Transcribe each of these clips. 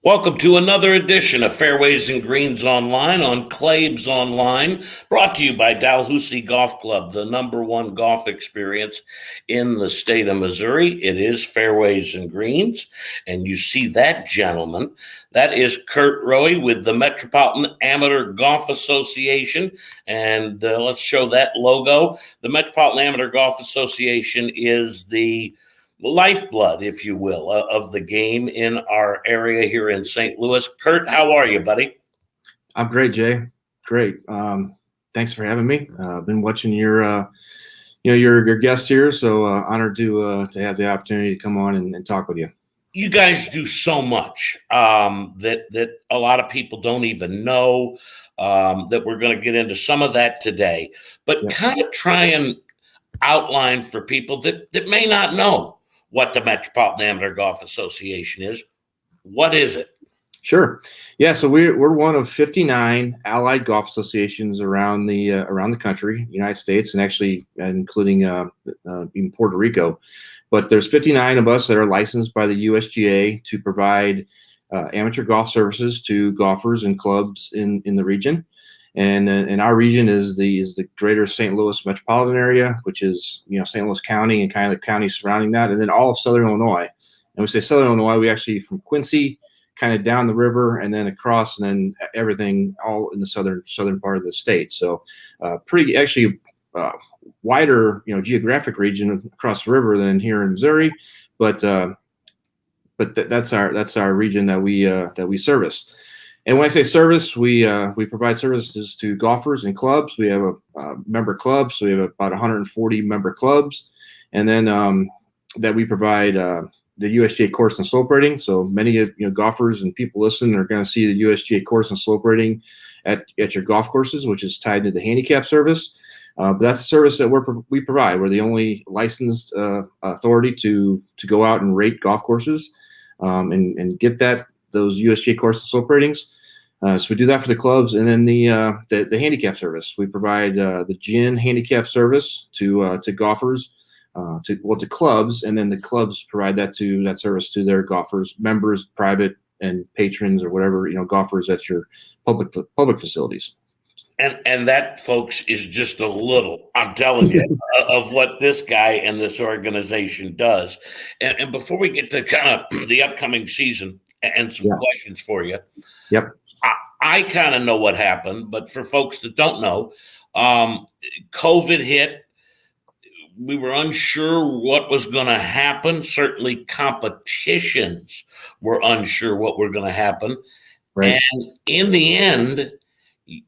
Welcome to another edition of Fairways and Greens Online on Claibs Online, brought to you by Dalhousie Golf Club, the #1 golf experience in the state of Missouri. It is Fairways and Greens, and you see that gentleman. That is Curt Rohe with the Metropolitan Amateur Golf Association, and let's show that logo. The Metropolitan Amateur Golf Association is the lifeblood, if you will, of the game in our area here in St. Louis. Curt, how are you, buddy? I'm great, Jay. Great. Thanks for having me. I've been watching your guest here, so honored to have the opportunity to come on and talk with you. You guys do so much that a lot of people don't even know. That we're going to get into some of that today, but kind of try and outline for people that may not know what the Metropolitan Amateur Golf Association is. What is it? Sure. Yeah. So we're one of 59 allied golf associations around the country, United States, and actually including in Puerto Rico. But there's 59 of us that are licensed by the USGA to provide amateur golf services to golfers and clubs in the region. And our region is the greater St. Louis metropolitan area, which is St. Louis County and kind of the counties surrounding that, and then all of Southern Illinois. And we say Southern Illinois, we actually from Quincy, kind of down the river, and then across, and then everything all in the southern part of the state. So pretty actually wider geographic region across the river than here in Missouri, but that's our region that we service. And when I say service, we provide services to golfers and clubs. We have a member clubs, so we have about 140 member clubs, and then that we provide the USGA course and slope rating. So many of golfers and people listening are going to see the USGA course and slope rating at your golf courses, which is tied to the handicap service. But that's a service that we provide. We're the only licensed authority to go out and rate golf courses and get those USGA course and slope ratings. So we do that for the clubs, and then the handicap service. We provide the GIN handicap service to golfers, to clubs, and then the clubs provide that service to their golfers, members, private, and patrons, or whatever golfers at your public facilities. And that, folks, is just a little, I'm telling you, of what this guy and this organization does. And before we get to kind of the upcoming season and some questions for you, I kind of know what happened, but for folks that don't know, COVID hit. We were unsure what was going to happen. Certainly competitions were unsure what were going to happen. Right. And in the end,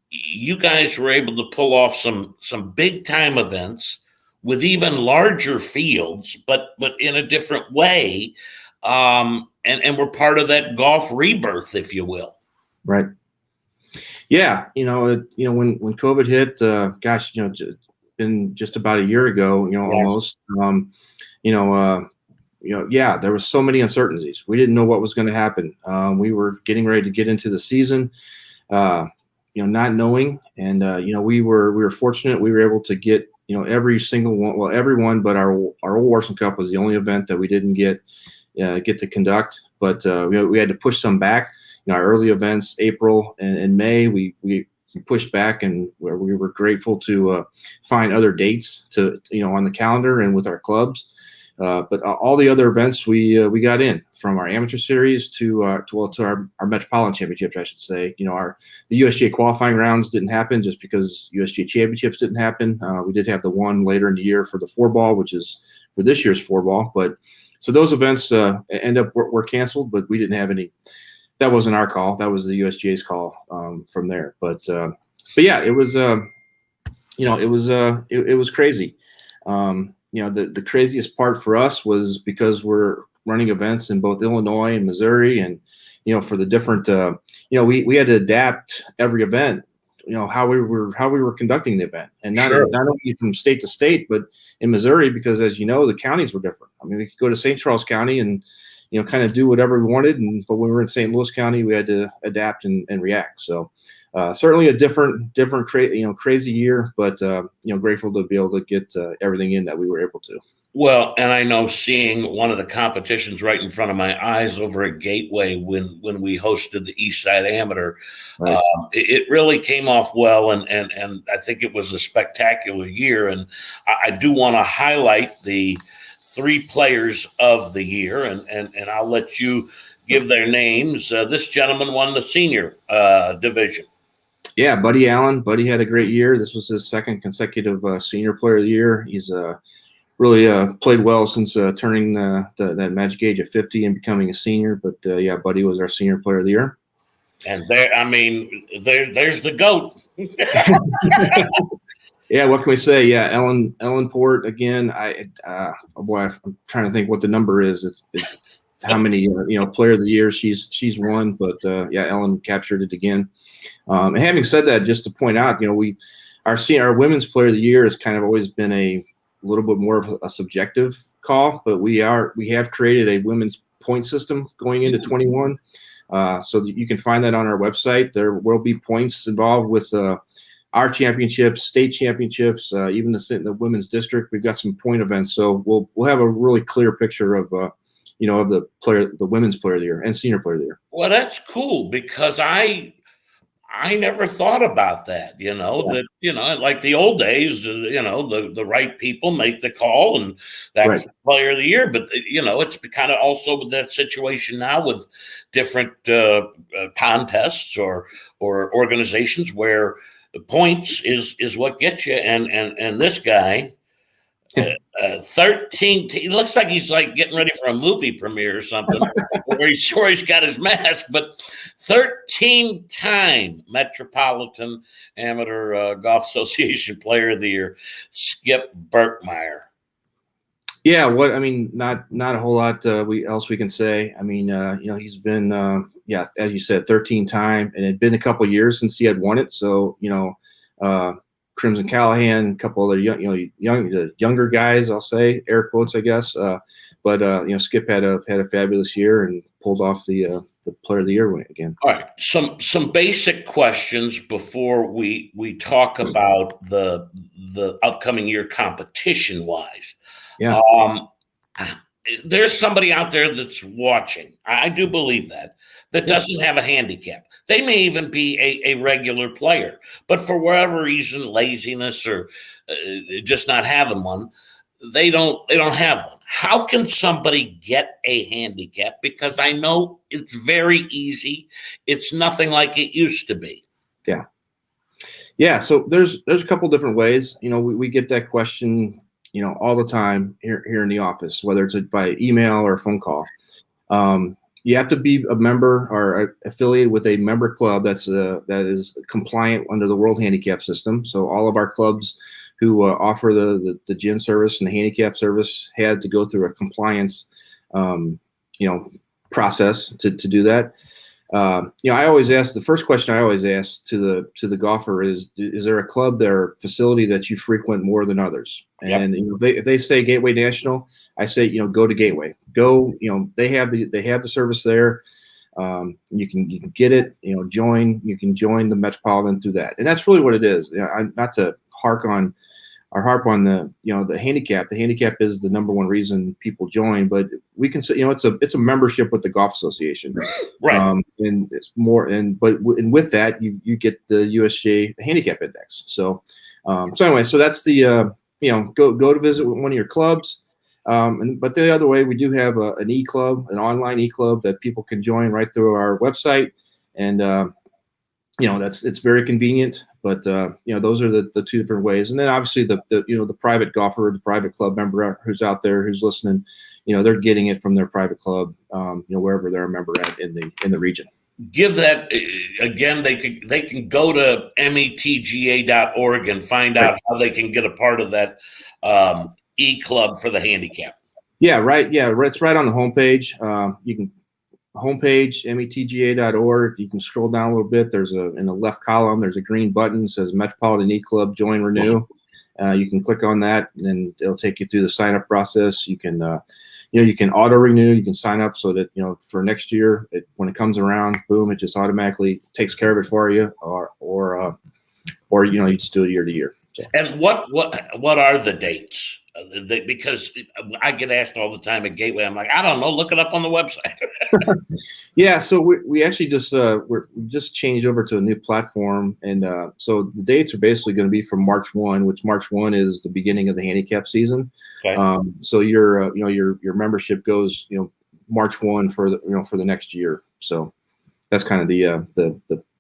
you guys were able to pull off some big time events with even larger fields, but in a different way. And we're part of that golf rebirth, if you will. Right. Yeah. When COVID hit, been just about a year ago, almost, there was so many uncertainties. We didn't know what was going to happen. We were getting ready to get into the season, not knowing. And, we were fortunate. We were able to get, every single one, well, everyone, but our Old Warson Cup was the only event that we didn't get to conduct, but we had to push some back. Our early events, April and May, we pushed back, and we were grateful to find other dates on the calendar and with our clubs. But all the other events we got in, from our amateur series to our Metropolitan Championships, I should say. The USGA qualifying rounds didn't happen just because USGA championships didn't happen. We did have the one later in the year for the 4-ball, which is for this year's 4-ball. But so those events were canceled, but we didn't have any. That wasn't our call. That was the USGA's call from there. But yeah, it was it was crazy. The craziest part for us was because we're running events in both Illinois and Missouri, and for the different we had to adapt every event, how we were conducting the event, and not only from state to state, but in Missouri, because as the counties were different. I mean, we could go to St. Charles County and kind of do whatever we wanted, but when we were in St. Louis County, we had to adapt and react. So certainly a different crazy year, but grateful to be able to get everything in that we were able to. Well, and I know seeing one of the competitions right in front of my eyes over at Gateway when we hosted the East Side Amateur, Right. it really came off well, and I think it was a spectacular year. And I do want to highlight the 3 players of the year, and I'll let you give their names. This gentleman won the senior division. Yeah, Buddy Allen. Buddy had a great year. This was his 2nd consecutive senior player of the year. He's really played well since turning that magic age of 50 and becoming a senior. But yeah, Buddy was our senior player of the year. And there's the GOAT. Yeah, what can we say? Yeah, Ellen Port again. Boy, I'm trying to think what the number is. It's how many player of the year she's won, but yeah, Ellen captured it again. And having said that, just to point out, our women's player of the year has kind of always been a little bit more of a subjective call, but we have created a women's point system going into 21, so that you can find that on our website. There will be points involved with our championships, state championships, even the women's district. We've got some point events, so we'll have a really clear picture of the women's player of the year and senior player of the year. Well, that's cool because I never thought about that, that, like the old days, the right people make the call and that's Right. the player of the year. But, it's kind of also that situation now with different contests or organizations where the points is what gets you. And this guy, 13, he looks like he's like getting ready for a movie premiere or something where he's sure he's got his mask, but 13-time Metropolitan Amateur Golf Association Player of the Year, Skip Berkmeyer. Yeah, not a whole lot we can say. I mean, he's been as you said, 13-time, and it'd been a couple years since he had won it. So Crimson Callahan, a couple other younger guys, I'll say, air quotes, I guess. But Skip had a fabulous year and pulled off the player of the year win again. All right, some basic questions before we talk about the upcoming year competition wise. Yeah. There's somebody out there that's watching. I do believe that doesn't have a handicap. They may even be a regular player, but for whatever reason, laziness or just not having one, they don't have one. How can somebody get a handicap? Because I know it's very easy. It's nothing like it used to be. Yeah. Yeah. So there's a couple different ways. We get that question, all the time here in the office, whether it's by email or a phone call. You have to be a member or affiliated with a member club that is compliant under the World Handicap System. So all of our clubs who offer the gin service and the handicap service had to go through a compliance, process to do that. I always ask, the first question I always ask to the golfer is there a club or facility that you frequent more than others? Yep. And if they say Gateway National, I say go to Gateway. Go, they have the service there. You can get it. You can join the Metropolitan through that, and that's really what it is. Not to harp on the handicap. The handicap is the number one reason people join, but we can say it's a membership with the Golf Association, right? And it's more and with that you get the USGA Handicap Index. So anyway, so that's the go to visit one of your clubs. But the other way, we do have an e-club, an online e-club that people can join right through our website, and it's very convenient. But those are the two different ways. And then obviously the private golfer, the private club member who's out there who's listening, they're getting it from their private club, wherever they're a member at in the region. Give that again. They can go to metga.org and find out how they can get a part of that e-club for the handicap. Yeah, right. Yeah, it's right on the homepage. You can homepage metga.org. You can scroll down a little bit. There's in the left column, there's a green button that says Metropolitan E-Club Join Renew. You can click on that, and it'll take you through the sign up process. You can you can auto renew. You can sign up so that for next year, when it comes around, boom, it just automatically takes care of it for you, or you just do it year to year. So, and what are the dates? Because I get asked all the time at Gateway. I'm like, I don't know. Look it up on the website. yeah, so we actually just we just changed over to a new platform, and so the dates are basically going to be from March 1, which March 1 is the beginning of the handicap season. Okay. So your your membership goes March 1 for the next year. So that's kind of the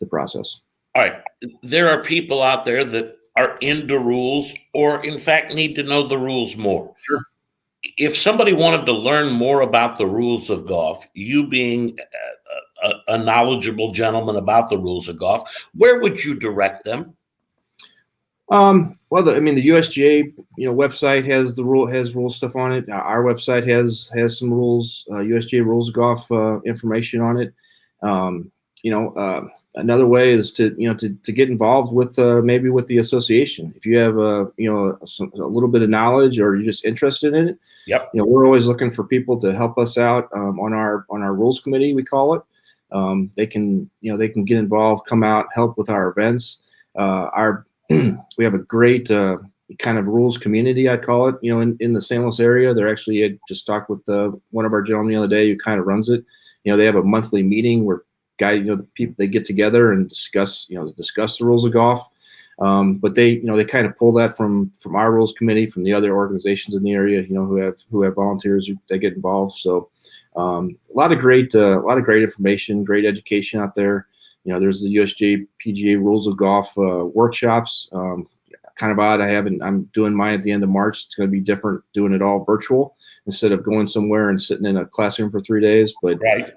process. All right. There are people out there that are into rules, or in fact need to know the rules more. Sure. If somebody wanted to learn more about the rules of golf, you being a knowledgeable gentleman about the rules of golf, where would you direct them? Well, the USGA website has rule stuff on it. Our website has some rules, USGA rules of golf information on it. Another way is to get involved with maybe with the association. If you have a little bit of knowledge or you're just interested in it, Yep. We're always looking for people to help us out on our rules committee, we call it. They can get involved, come out, help with our events. We have a great kind of rules community, I'd call it, in the St. Louis area. They're actually, I just talked with one of our gentlemen the other day who kind of runs it. They have a monthly meeting where the people, they get together and discuss the rules of golf. But they kind of pull that from our rules committee, from the other organizations in the area, who have volunteers that get involved. So a lot of great information, great education out there. There's the USGA PGA rules of golf workshops. Kind of odd. I'm doing mine at the end of March. It's going to be different doing it all virtual instead of going somewhere and sitting in a classroom for 3 days. But Right.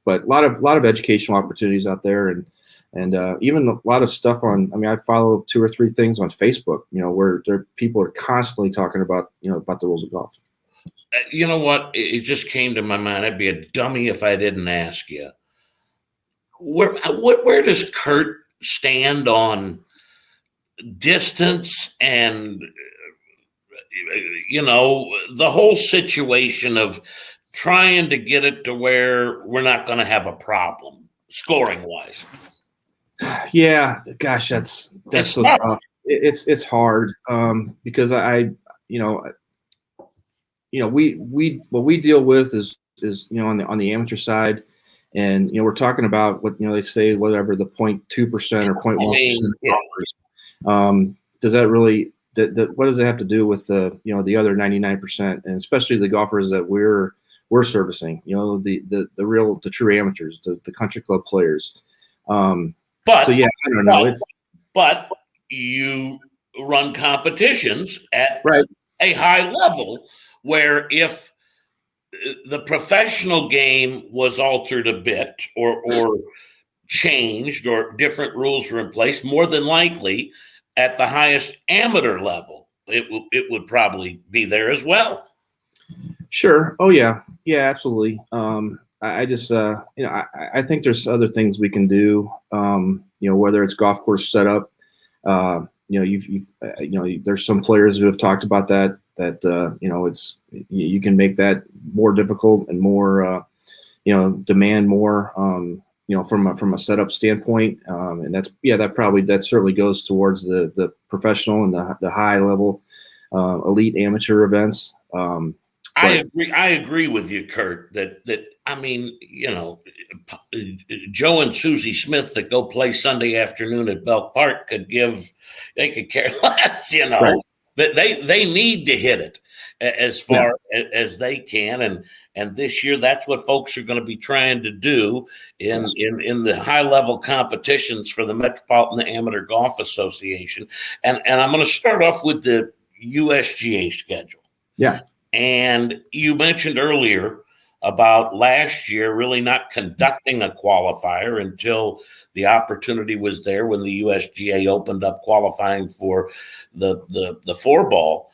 But a lot of educational opportunities out there, and even a lot of stuff on. I follow 2 or 3 things on Facebook, where people are constantly talking about about the rules of golf. You know what? It just came to my mind. I'd be a dummy if I didn't ask you. Where does Curt stand on distance and the whole situation of trying to get it to where we're not going to have a problem scoring wise? Yeah, gosh, that's so tough. It's hard because what we deal with is on the amateur side, and we're talking about what they say, whatever the 0.2% or 0.1%. Does that really? What does it have to do with the other 99%, and especially the golfers that we're servicing? The true amateurs, the country club players. So yeah, I don't know. But you run competitions at right. a high level where if the professional game was altered a bit or changed or different rules were in place, more than likely at the highest amateur level, it would probably be there as well. Sure. Oh yeah. Yeah, absolutely. I just, I think there's other things we can do. Whether it's golf course setup, there's some players who have talked about that it's, you can make that more difficult and more, demand more, from a setup standpoint. And that certainly goes towards the professional and the high level, elite amateur events. I agree with you, Curt, that Joe and Susie Smith that go play Sunday afternoon at Belk Park could care less, Right. They need to hit it as far as they can. And this year, that's what folks are going to be trying to do in the high level competitions for the Metropolitan Amateur Golf Association. And I'm going to start off with the USGA schedule. Yeah. And you mentioned earlier about last year really not conducting a qualifier until the opportunity was there when the USGA opened up qualifying for the 4-ball.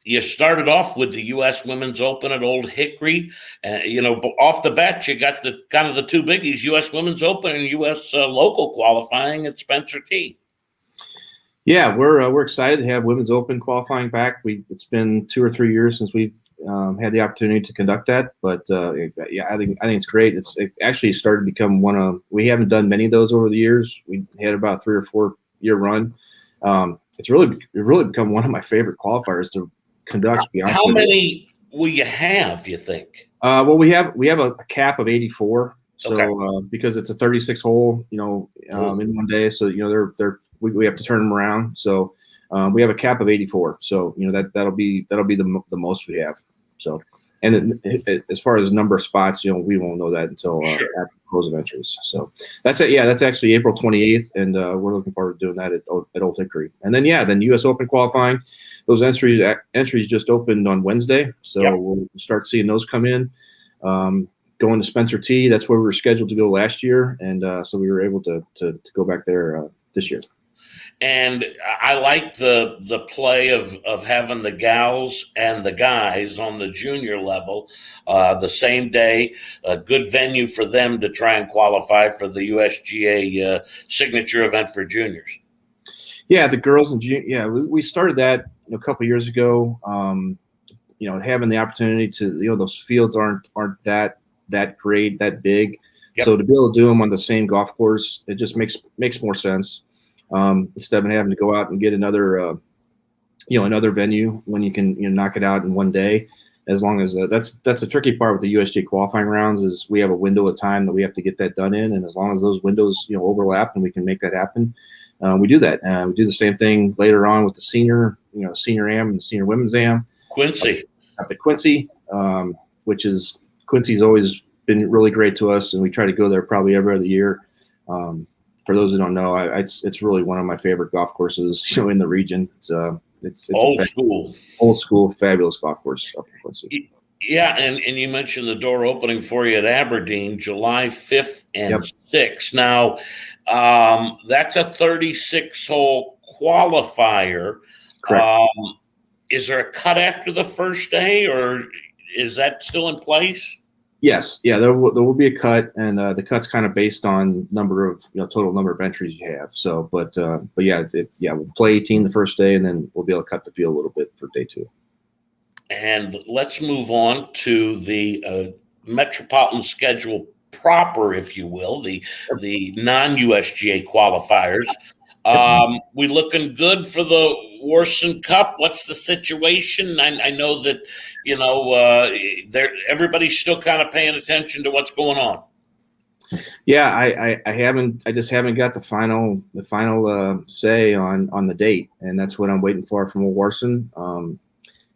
You started off with the U.S. Women's Open at Old Hickory. Off the bat, you got the kind of the 2 biggies, U.S. Women's Open and U.S. Local qualifying at Spencer T. Yeah, we're excited to have Women's Open qualifying back. It's been 2 or 3 years since we've had the opportunity to conduct that, but I think it's great. It actually started to become we haven't done many of those over the years. We had about a 3 or 4 year run. It's really become one of my favorite qualifiers to conduct. To be honest How with you. many will you have, you think? Well, we have a cap of 84. So Okay. because it's a 36 hole, in one day, so we have to turn them around. So we have a cap of 84. So that'll be the most we have. So, and as far as number of spots, we won't know that until Sure. after the close of entries. So that's it. Yeah, that's actually April 28th, and we're looking forward to doing that at Old Hickory. And then then U.S. Open qualifying. Those entries just opened on Wednesday, so Yep. we'll start seeing those come in. Going to Spencer T. That's where we were scheduled to go last year, and so we were able to go back there this year. And I like the play of having the gals and the guys on the junior level the same day. A good venue for them to try and qualify for the USGA signature event for juniors. Yeah, the girls and we started that a couple of years ago. Having the opportunity to those fields aren't that great, that big. Yep. So to be able to do them on the same golf course, it just makes more sense. Instead of having to go out and get another venue when you can knock it out in one day. As long as that's a tricky part with the USGA qualifying rounds is we have a window of time that we have to get that done in, and as long as those windows overlap and we can make that happen, we do that. We do the same thing later on with the senior am and the senior women's am. Quincy. Up at Quincy, Quincy's always been really great to us, and we try to go there probably every other year. For those who don't know, it's really one of my favorite golf courses, in the region. It's old school, fabulous golf course up in Quincy. Yeah, and you mentioned the door opening for you at Aberdeen, July 5th and 6th. Now, that's a 36-hole qualifier. Is there a cut after the first day, or is that still in place? Yes, yeah, there will be a cut, and the cut's kind of based on total number of entries you have. So, but yeah, we'll play 18 the first day, and then we'll be able to cut the field a little bit for day 2. And let's move on to the Metropolitan schedule proper, if you will, the non-USGA qualifiers. We looking good for the Warson Cup? What's the situation? I know that everybody's still kind of paying attention to what's going on. Yeah, I just haven't got the final say on the date, and that's what I'm waiting for from Warson.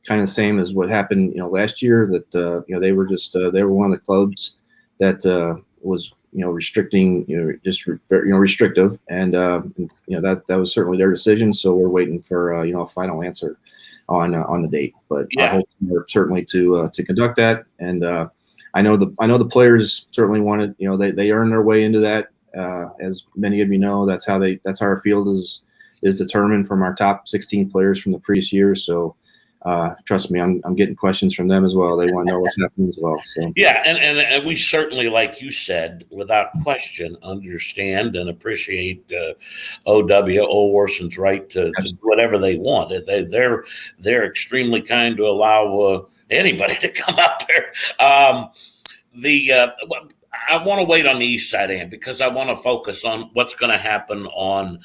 Kind of the same as what happened last year, that they were one of the clubs that was restricting, restrictive, and that was certainly their decision. So we're waiting for a final answer on the date. But I hope certainly to conduct that, and I know the players certainly want it. They earn their way into that. As many of you know, that's how our field is determined from our top 16 players from the previous year. So. Trust me, I'm getting questions from them as well. They want to know what's happening as well. So yeah, and we certainly, like you said, without question, understand and appreciate Old Warson's right to do whatever they want. They're extremely kind to allow anybody to come out there. I want to wait on the East Side Am because I want to focus on what's going to happen on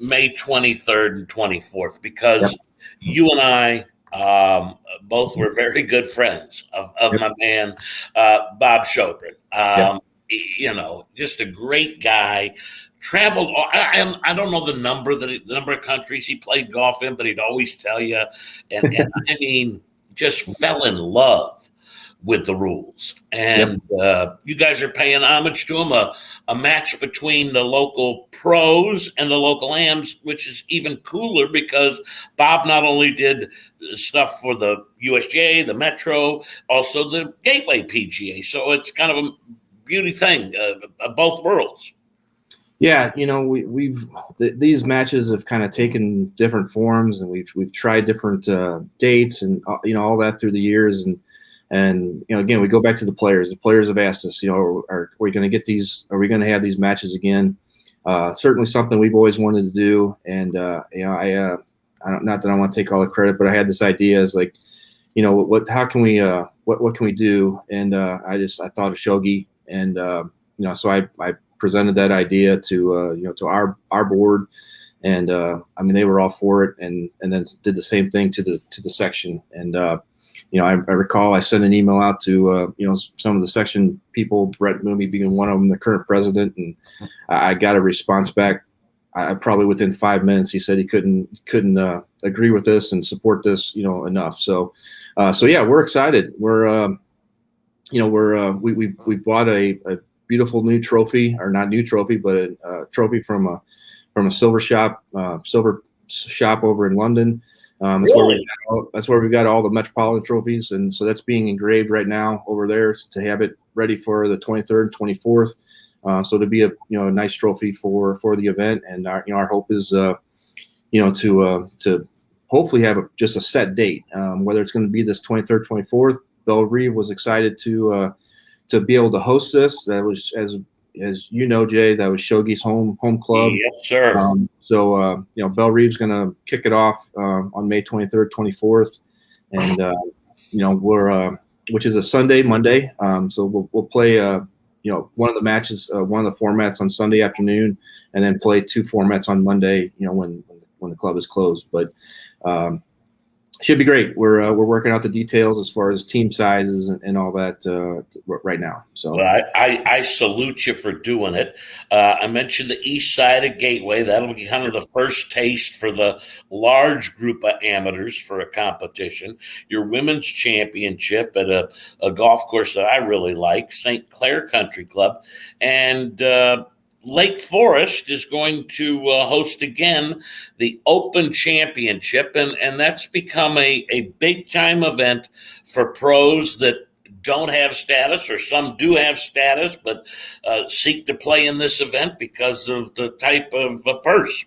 May 23rd and 24th because. You and I both were very good friends of my man, Bob Shogren. Just a great guy. Traveled. I don't know the number of countries he played golf in, but he'd always tell you. And I mean, just fell in love with the rules. And you guys are paying homage to him, a match between the local pros and the local AMs, which is even cooler because Bob not only did stuff for the USGA, the Metro, also the Gateway PGA. So it's kind of a beauty thing of both worlds. Yeah, these matches have kind of taken different forms, and we've tried different dates and all that through the years, and again, we go back to the players. The players have asked us, are we going to get these? Are we going to have these matches again? Certainly something we've always wanted to do, and not that I want to take all the credit, but I had this idea as like, how can we what can we do? And I thought of Shogi, and so I presented that idea to our board, and I mean they were all for it, and then did the same thing to the section. And I recall I sent an email out to some of the section people, Brett Mooney being one of them, the current president, and I got a response back. Probably within 5 minutes, he said he couldn't agree with this and support this, enough. So yeah, we're excited. We bought a beautiful new trophy, or not new trophy, but a trophy from a silver shop over in London. Really? That's where we got all the Metropolitan trophies, and so that's being engraved right now over there to have it ready for the 23rd, 24th. So to be a nice trophy for the event, and our hope is to hopefully have just a set date, whether it's going to be this 23rd, 24th. Belle Reve was excited to be able to host this. That was, as you know, Jay, that was Shogi's home club. Yes, sir. So Belle Reve's going to kick it off on May 23rd, 24th, and we're which is a Sunday, Monday. So we'll play one of the matches, one of the formats on Sunday afternoon, and then play 2 formats on Monday, when the club is closed. But should be great. We're working out the details as far as team sizes and all that right now. So well, I salute you for doing it. I mentioned the east side of Gateway. That'll be kind of the first taste for the large group of amateurs for a competition. Your women's championship at a golf course that I really like, St. Clair Country Club. And Lake Forest is going to host again the Open Championship, and that's become a big-time event for pros that don't have status, or some do have status, but seek to play in this event because of the type of purse.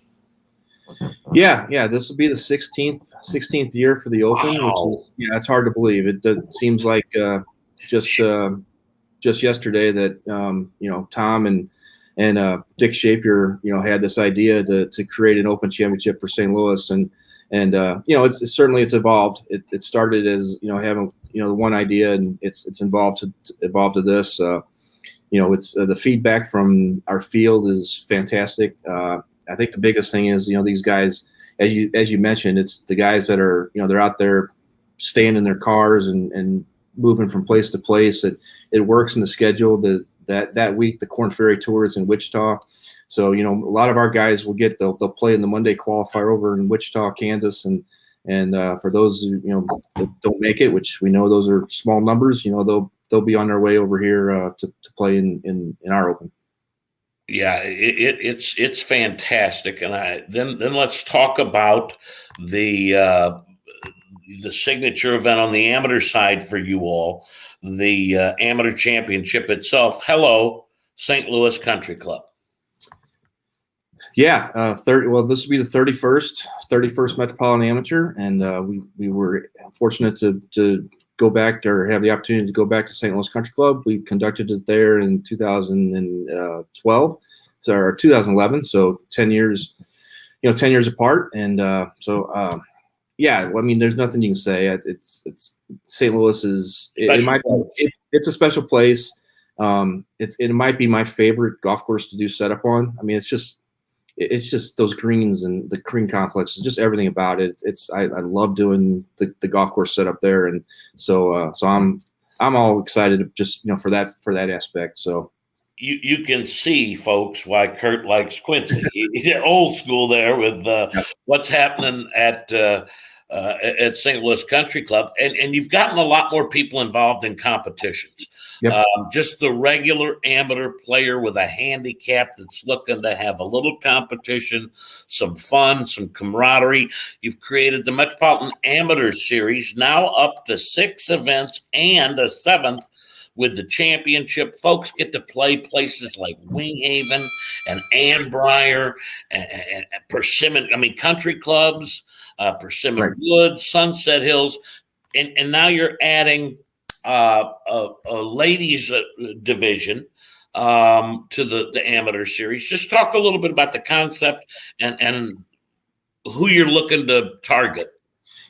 Yeah, this will be the 16th year for the Open. Wow. Which is, it's hard to believe. It seems like just yesterday that Tom and Dick Shapier, had this idea to create an Open Championship for St. Louis, and it's certainly evolved. It started as having the one idea, and it's evolved to this. It's the feedback from our field is fantastic. I think the biggest thing is these guys, as you mentioned, it's the guys that are they're out there staying in their cars and moving from place to place. It works in the schedule that week. The Korn Ferry Tour is in Wichita, so a lot of our guys will they'll play in the Monday qualifier over in Wichita, Kansas, and for those who that don't make it, which we know those are small numbers, they'll be on their way over here to play in our Open. Yeah, it's fantastic, and then let's talk about the signature event on the amateur side for you all, the amateur championship itself. Hello, St. Louis Country Club. Yeah, this will be the 31st Metropolitan Amateur, and we were fortunate to go back, or have the opportunity to go back to St. Louis Country Club. We conducted it there in 2012, or 2011, so 10 years, 10 years apart, and yeah, I mean, there's nothing you can say. It's St. Louis is it's a special place. It might be my favorite golf course to do setup on. I mean, it's just those greens and the green complex, just everything about it. I love doing the golf course setup there, and so I'm all excited just for that aspect. So you can see, folks, why Curt likes Quincy. He's old school there with what's happening at St. Louis Country Club, and you've gotten a lot more people involved in competitions. Yep. Just the regular amateur player with a handicap that's looking to have a little competition, some fun, some camaraderie. You've created the Metropolitan Amateur Series, now up to 6 events and a 7th with the championship. Folks get to play places like Wing Haven and Ann Briar and Persimmon. I mean, country clubs, Persimmon Right. Woods, Sunset Hills, and now you're adding a ladies division to the amateur series. Just talk a little bit about the concept and who you're looking to target.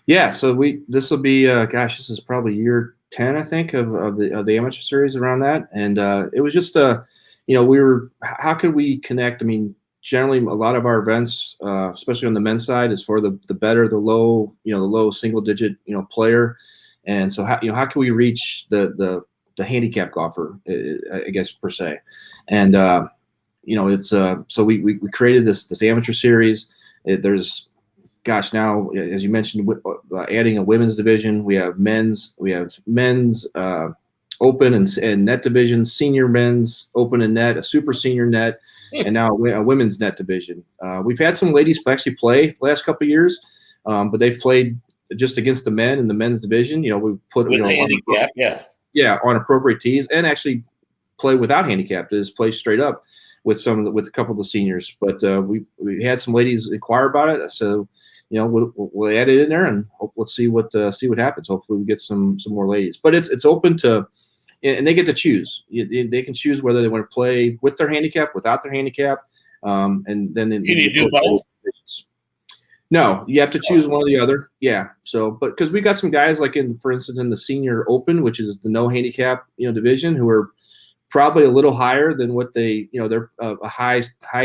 Yeah, so this will be this is probably year 10, I think, of the amateur series, around that, and it was just we were, how could we connect? I mean, generally a lot of our events, especially on the men's side, is for the better, the low single digit, player. And so how can we reach the handicap golfer, I guess, per se. And it's so we created this amateur series. There's, gosh, now, as you mentioned, adding a women's division. We have men's open and net division, senior men's open and net, a super senior net, and now a women's net division. We've had some ladies actually play the last couple of years, but they've played just against the men in the men's division. We put with handicap, on appropriate tees, and actually play without handicap, to just play straight up with a couple of the seniors. But we had some ladies inquire about it, so we'll add it in there, and let's see what happens. Hopefully we get some more ladies. But it's open to, and they get to choose. They can choose whether they want to play with their handicap, without their handicap, and then can you do both? No, you have to choose one or the other. Yeah. So, but because we got some guys like for instance, in the senior open, which is the no handicap, division, who are probably a little higher than what they, they're a high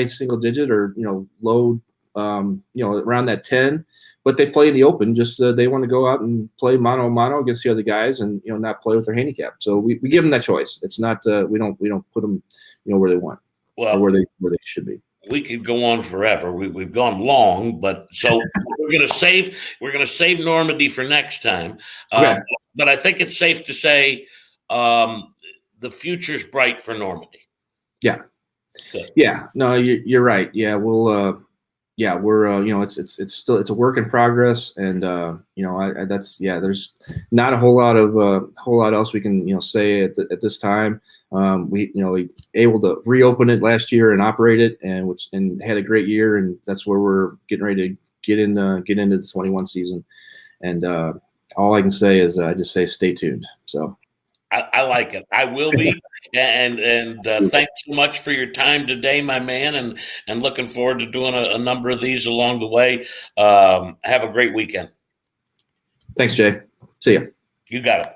single digit, or, low, around that 10, but they play in the open. Just they want to go out and play mano against the other guys, and not play with their handicap. So we give them that choice. It's not we don't put them where they want, or where they should be. We could go on forever. We've gone long, but so we're going to save Normandy for next time. Okay. But I think it's safe to say the future's bright for Normandy. Yeah. Good. Yeah. No, you're right. Yeah. We're it's a work in progress, and there's not a whole lot else we can say at this time. We able to reopen it last year and operate it, and had a great year, and that's where we're getting ready to get into the 21 season. And all I can say is I just say stay tuned. So I like it. I will be. And thanks so much for your time today, my man, and looking forward to doing a number of these along the way. Have a great weekend. Thanks, Jay. See ya. You got it.